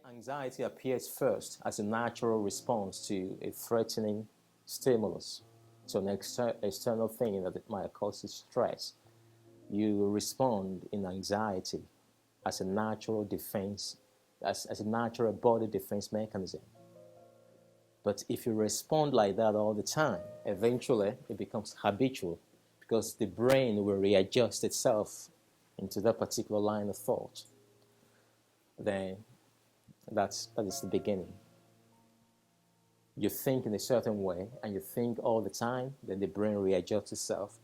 Anxiety appears first as a natural response to a threatening stimulus, so an external thing that might cause you stress. You respond in anxiety as a natural defense, as a natural body defense mechanism. But if you respond like that all the time, eventually it becomes habitual because the brain will readjust itself into that particular line of thought. Then that is the beginning. You think in a certain way and you think all the time, then the brain readjusts itself.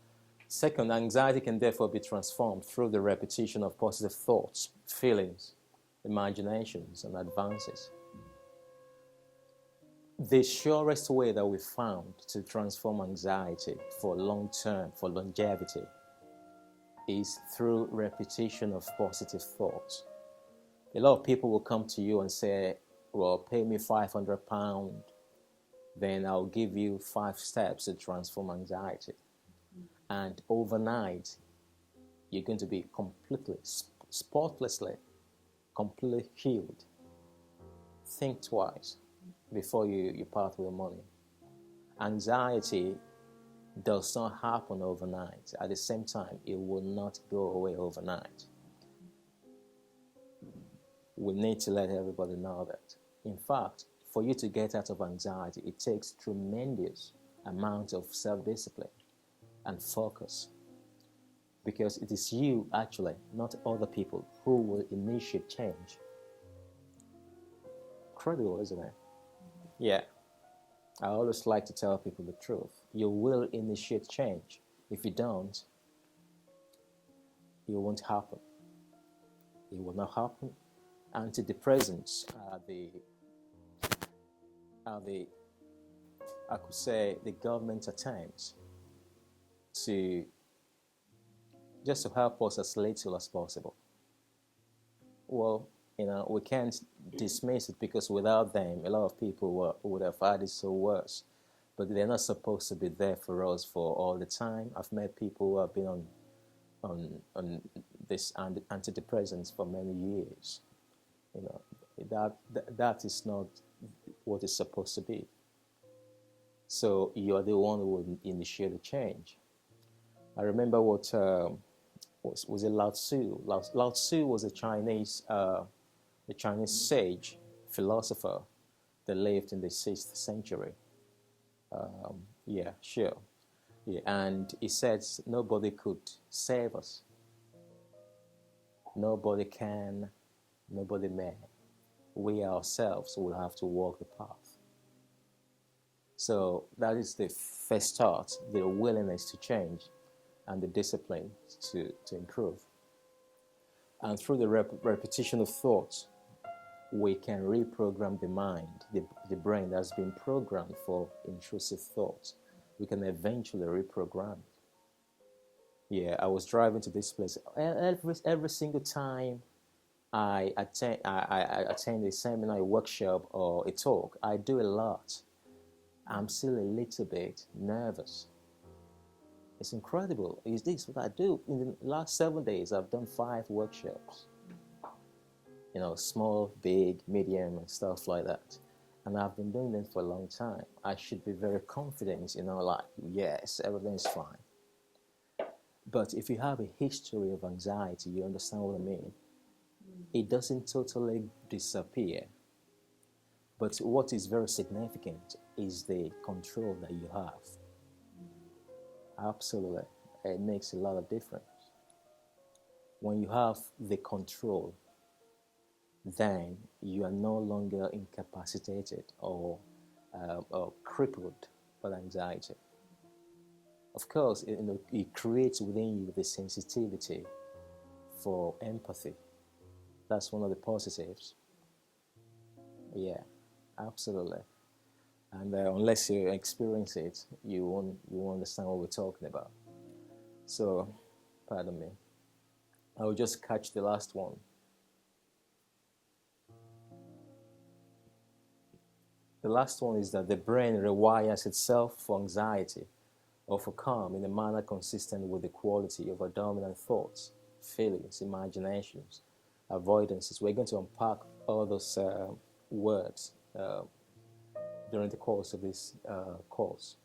Second, anxiety can therefore be transformed through the repetition of positive thoughts, feelings, imaginations, and advances. The surest way that we found to transform anxiety for long term, for longevity, is through repetition of positive thoughts. A lot of people will come to you and say, well, pay me £500, then I'll give you 5 steps to transform anxiety. And overnight, you're going to be completely, spotlessly, completely healed. Think twice before you part with the money. Anxiety does not happen overnight. At the same time, it will not go away overnight. We need to let everybody know that. In fact, for you to get out of anxiety, it takes tremendous amount of self-discipline and focus, because it is you actually, not other people, who will initiate change. Incredible, isn't it? Yeah. I always like to tell people the truth. You will initiate change. If you don't, it won't happen. It will not happen. Antidepressants are the I could say the government attempts to just to help us as little as possible. Well, we can't dismiss it, because without them, a lot of people would have had it so worse. But they're not supposed to be there for us for all the time. I've met people who have been on this antidepressants for many years. That is not what it's supposed to be. So you are the one who will initiate the change. I remember what was it Lao Tzu? Lao Tzu was a Chinese sage philosopher that lived in the 6th century. Yeah, sure. Yeah, and he said nobody could save us. Nobody can, nobody may. We ourselves will have to walk the path. So that is the first start, the willingness to change and the discipline to improve. And through the repetition of thoughts, we can reprogram the mind, the brain that's been programmed for intrusive thoughts. We can eventually reprogram it. Yeah, I was driving to this place. Every single time I attend a seminar, a workshop, or a talk, I do a lot. I'm still a little bit nervous. It's incredible. Is this what I do? In the last 7 days, I've done 5 workshops. Small, big, medium, and stuff like that. And I've been doing them for a long time. I should be very confident, like, yes, everything's fine. But if you have a history of anxiety, you understand what I mean. It doesn't totally disappear. But what is very significant is the control that you have. Absolutely. It makes a lot of difference. When you have the control, then you are no longer incapacitated or crippled by anxiety. Of course, it creates within you the sensitivity for empathy. That's one of the positives. Yeah, absolutely. And unless you experience it, you won't understand what we're talking about. So, pardon me. I will just catch the last one. The last one is that the brain rewires itself for anxiety or for calm in a manner consistent with the quality of our dominant thoughts, feelings, imaginations, avoidances. We're going to unpack all those words during the course of this course.